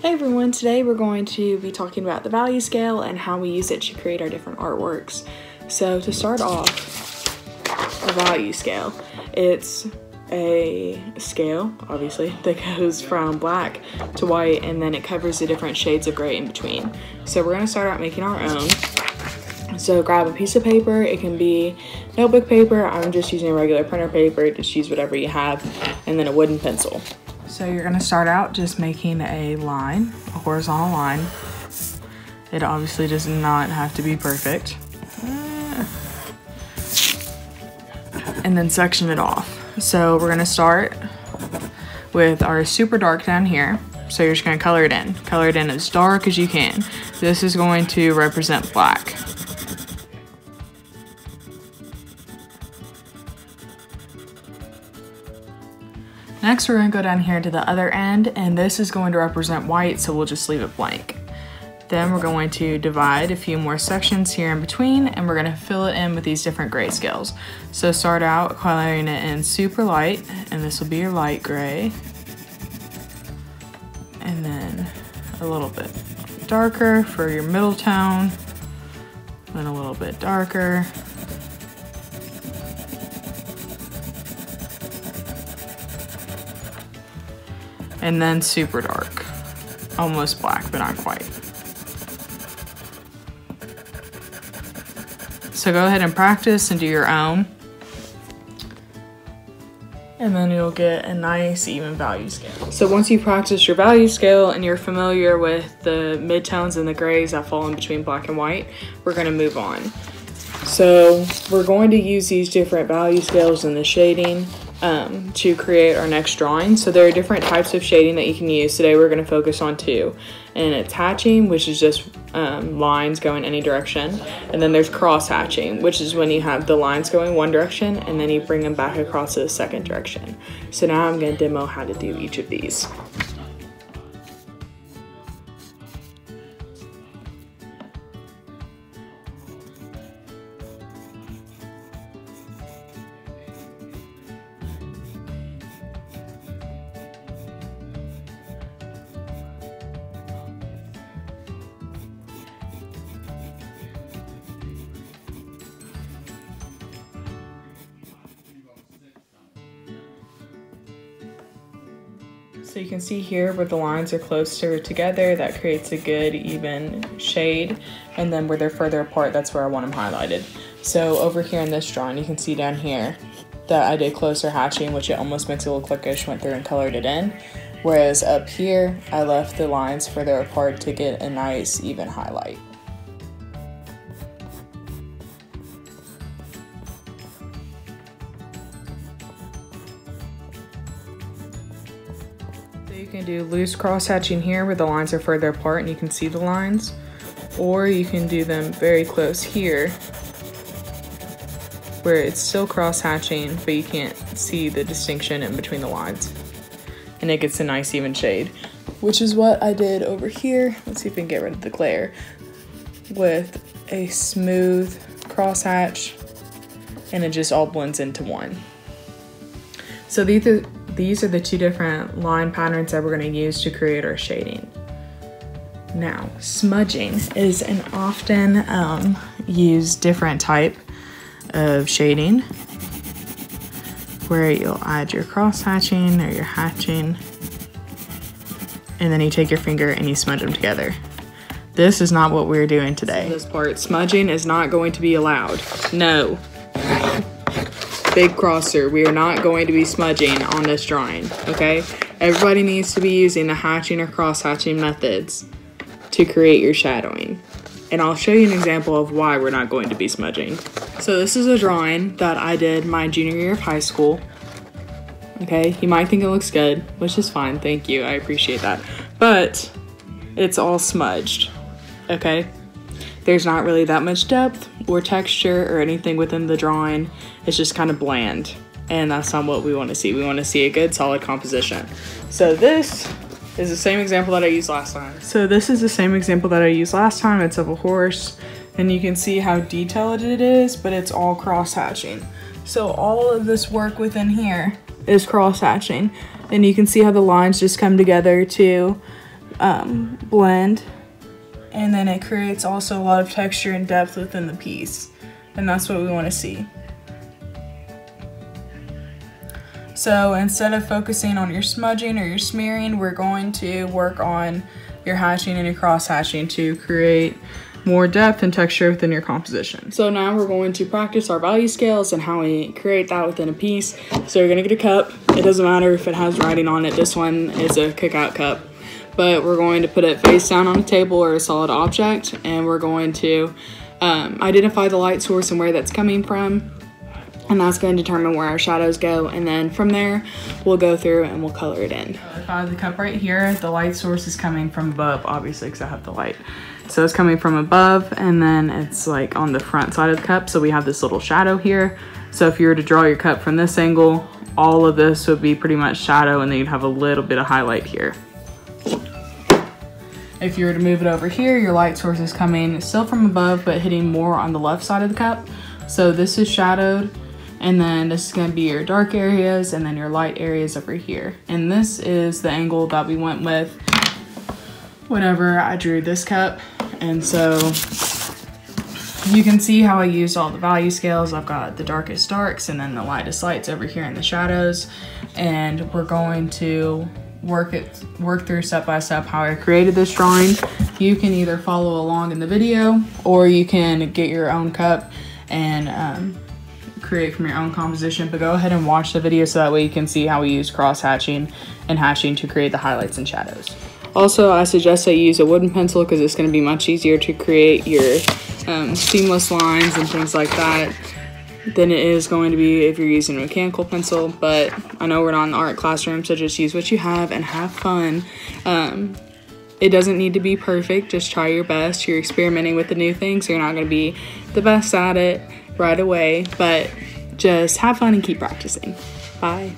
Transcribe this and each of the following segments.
Hey everyone, today we're going to be talking about the value scale and how we use it to create our different artworks. So to start off, a value scale. It's a scale, obviously, that goes from black to white and then it covers the different shades of gray in between. So we're going to start out making our own. So grab a piece of paper, it can be notebook paper, I'm just using a regular printer paper, just use whatever you have, and then a wooden pencil. So you're gonna start out just making a line, a horizontal line. It obviously does not have to be perfect. And then section it off. So we're gonna start with our super dark down here. So you're just gonna color it in. Color it in as dark as you can. This is going to represent black. Next, we're going to go down here to the other end, and this is going to represent white, so we'll just leave it blank. Then we're going to divide a few more sections here in between, and we're going to fill it in with these different grayscales. So start out coloring it in super light, and this will be your light gray. And then a little bit darker for your middle tone, then a little bit darker. And then super dark, almost black, but not quite. So go ahead and practice and do your own. And then you'll get a nice even value scale. So once you practice your value scale and you're familiar with the midtones and the grays that fall in between black and white, we're gonna move on. So we're going to use these different value scales and the shading to create our next drawing. So there are different types of shading that you can use. Today we're going to focus on two, and it's hatching, which is just lines going any direction, and then there's cross hatching, which is when you have the lines going one direction and then you bring them back across to the second direction. So now I'm going to demo how to do each of these. So you can see here where the lines are closer together, that creates a good even shade. And then where they're further apart, that's where I want them highlighted. So over here in this drawing, you can see down here that I did closer hatching, which it almost makes it look like I just went through and colored it in. Whereas up here, I left the lines further apart to get a nice even highlight. You can do loose cross hatching here where the lines are further apart and you can see the lines, or you can do them very close here where it's still cross hatching but you can't see the distinction in between the lines, and it gets a nice even shade, which is what I did over here. Let's see if we can get rid of the glare with a smooth cross hatch, and it just all blends into one. So these are the two different line patterns that we're going to use to create our shading. Now, smudging is an often used different type of shading where you'll add your cross hatching or your hatching, and then you take your finger and you smudge them together. This is not what we're doing today. This part, smudging is not going to be allowed. No. Big crosser, we are not going to be smudging on this drawing, okay? Everybody needs to be using the hatching or cross hatching methods to create your shadowing. And I'll show you an example of why we're not going to be smudging. So this is a drawing that I did my junior year of high school. Okay, you might think it looks good, which is fine, thank you, I appreciate that. But it's all smudged, okay? There's not really that much depth or texture or anything within the drawing. It's just kind of bland, and that's not what we want to see. We want to see a good solid composition. So this is the same example that I used last time. It's of a horse, and you can see how detailed it is, but it's all cross hatching. So all of this work within here is cross hatching, and you can see how the lines just come together to blend, and then it creates also a lot of texture and depth within the piece, and that's what we want to see. So instead of focusing on your smudging or your smearing, we're going to work on your hatching and your cross hatching to create more depth and texture within your composition. So now we're going to practice our value scales and how we create that within a piece. So you're gonna get a cup. It doesn't matter if it has writing on it. This one is a cookout cup, but we're going to put it face down on a table or a solid object, and we're going to identify the light source and where that's coming from. And that's going to determine where our shadows go. And then from there, we'll go through and we'll color it in. If I have the cup right here, the light source is coming from above, obviously, because I have the light. So it's coming from above, and then it's like on the front side of the cup. So we have this little shadow here. So if you were to draw your cup from this angle, all of this would be pretty much shadow, and then you'd have a little bit of highlight here. If you were to move it over here, your light source is coming still from above, but hitting more on the left side of the cup. So this is shadowed. And then this is going to be your dark areas and then your light areas over here. And this is the angle that we went with whenever I drew this cup. And so you can see how I used all the value scales. I've got the darkest darks and then the lightest lights over here in the shadows. And we're going to work through step by step how I created this drawing. You can either follow along in the video, or you can get your own cup and create from your own composition, but go ahead and watch the video so that way you can see how we use cross hatching and hatching to create the highlights and shadows. Also, I suggest that you use a wooden pencil because it's going to be much easier to create your seamless lines and things like that than it is going to be if you're using a mechanical pencil. But I know we're not in the art classroom, so just use what you have and have fun. It doesn't need to be perfect, just try your best. You're experimenting with the new things, so you're not going to be the best at it right away, but just have fun and keep practicing. Bye.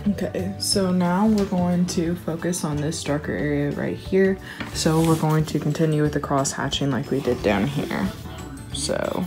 Okay, so now we're going to focus on this darker area right here. So we're going to continue with the cross hatching like we did down here. So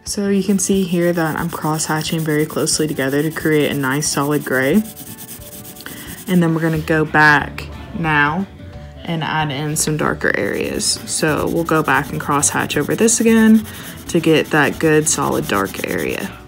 So you can see here that I'm cross hatching very closely together to create a nice solid gray. And then we're gonna go back now and add in some darker areas. So we'll go back and cross hatch over this again to get that good solid dark area.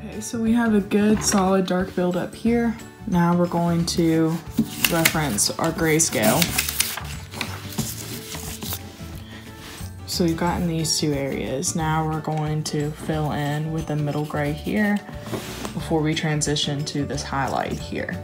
Okay, so we have a good solid dark build up here. Now we're going to reference our grayscale. So we've gotten these two areas. Now we're going to fill in with the middle gray here before we transition to this highlight here.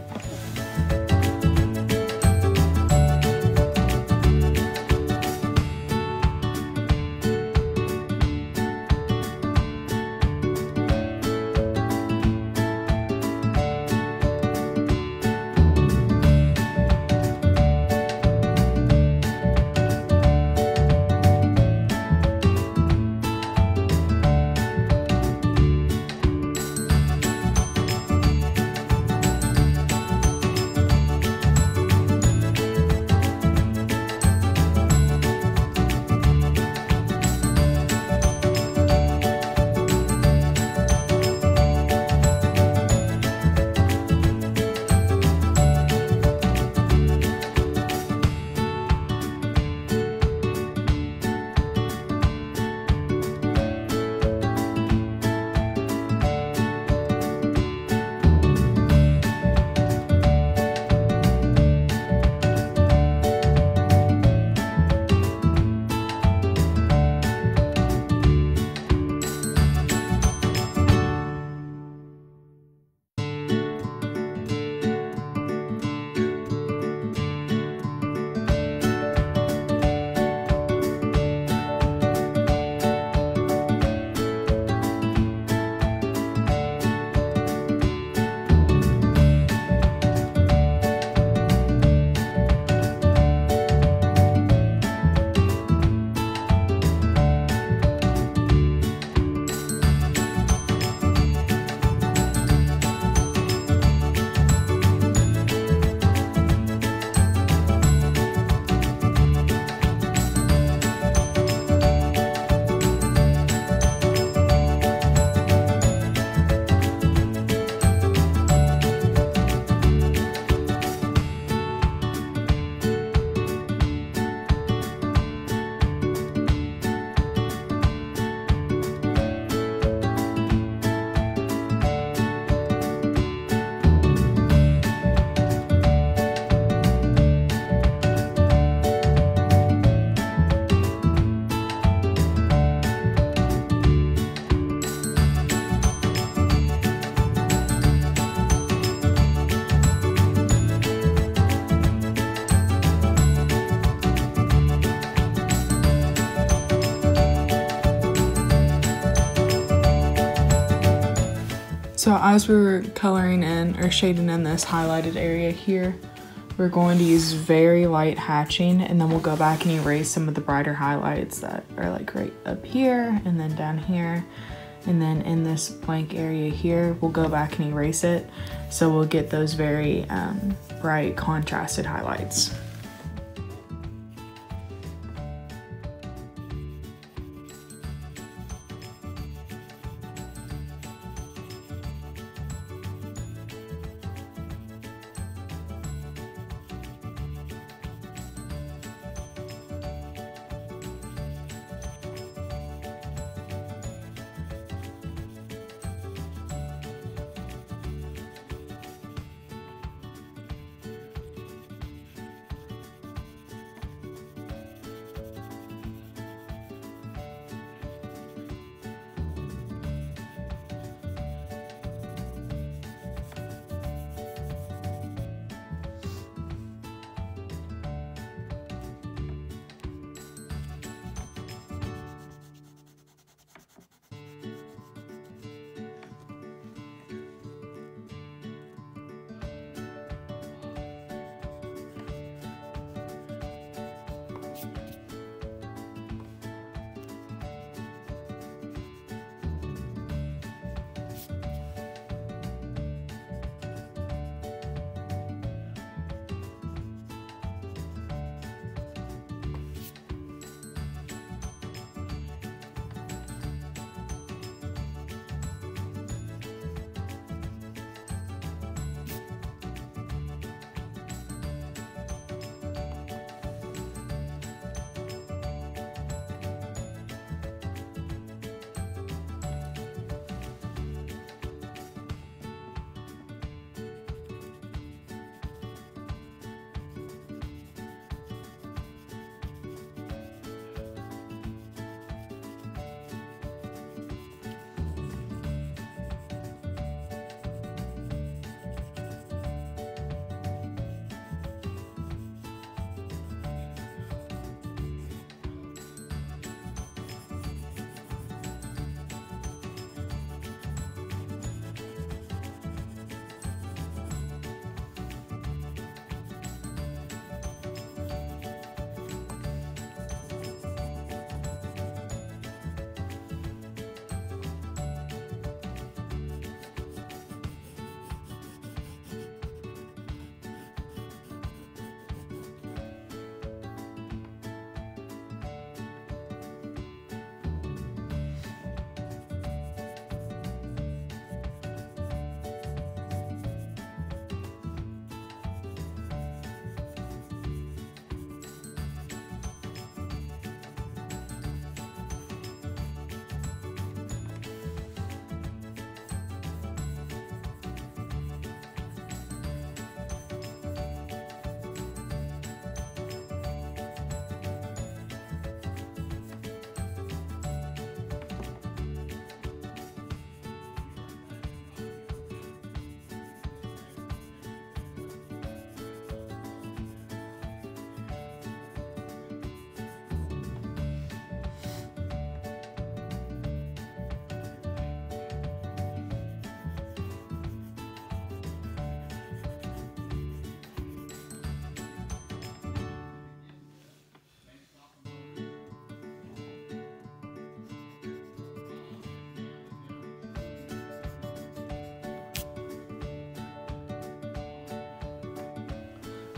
So as we were coloring in or shading in this highlighted area here, we're going to use very light hatching, and then we'll go back and erase some of the brighter highlights that are like right up here and then down here. And then in this blank area here, we'll go back and erase it. So we'll get those very bright contrasted highlights.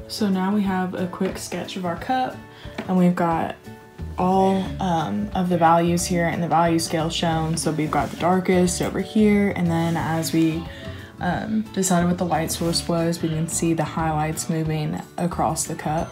So now we have a quick sketch of our cup, and we've got all of the values here and the value scale shown. So we've got the darkest over here, and then as we decided what the light source was, we can see the highlights moving across the cup.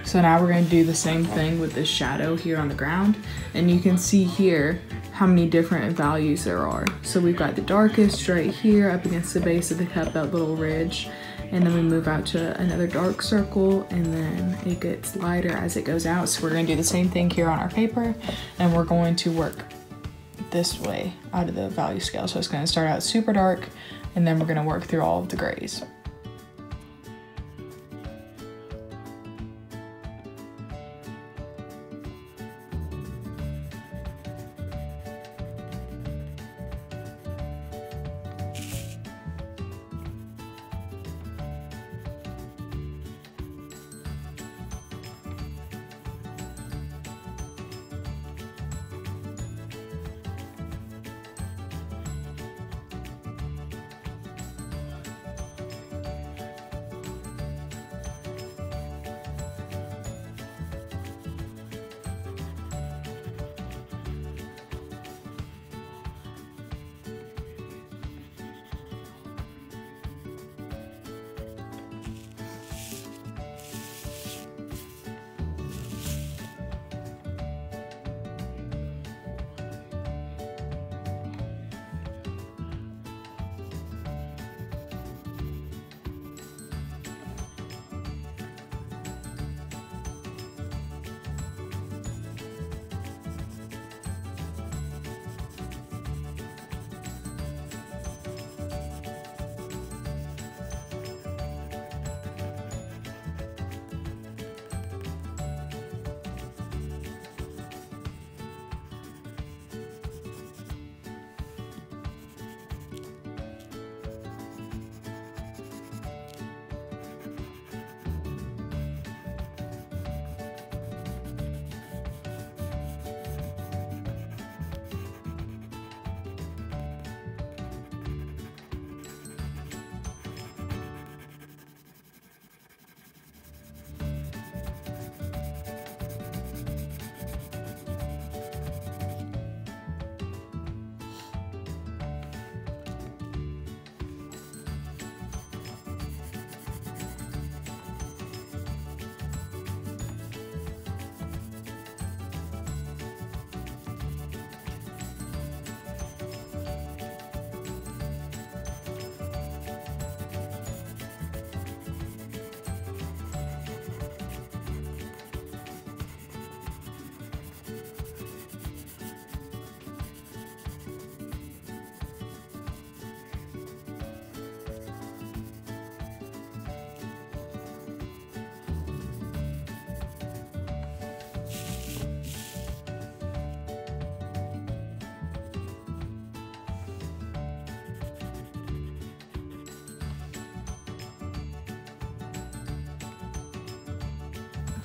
So now we're going to do the same thing with this shadow here on the ground, and you can see here how many different values there are. So we've got the darkest right here up against the base of the cup, that little ridge, and then we move out to another dark circle, and then it gets lighter as it goes out. So we're going to do the same thing here on our paper, and we're going to work this way out of the value scale. So it's going to start out super dark, and then we're going to work through all of the grays.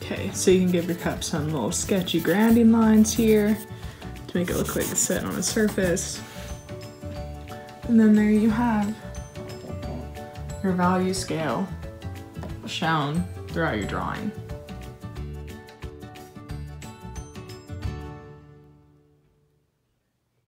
Okay, so you can give your cup some little sketchy grounding lines here to make it look like it's set on a surface. And then there you have your value scale shown throughout your drawing.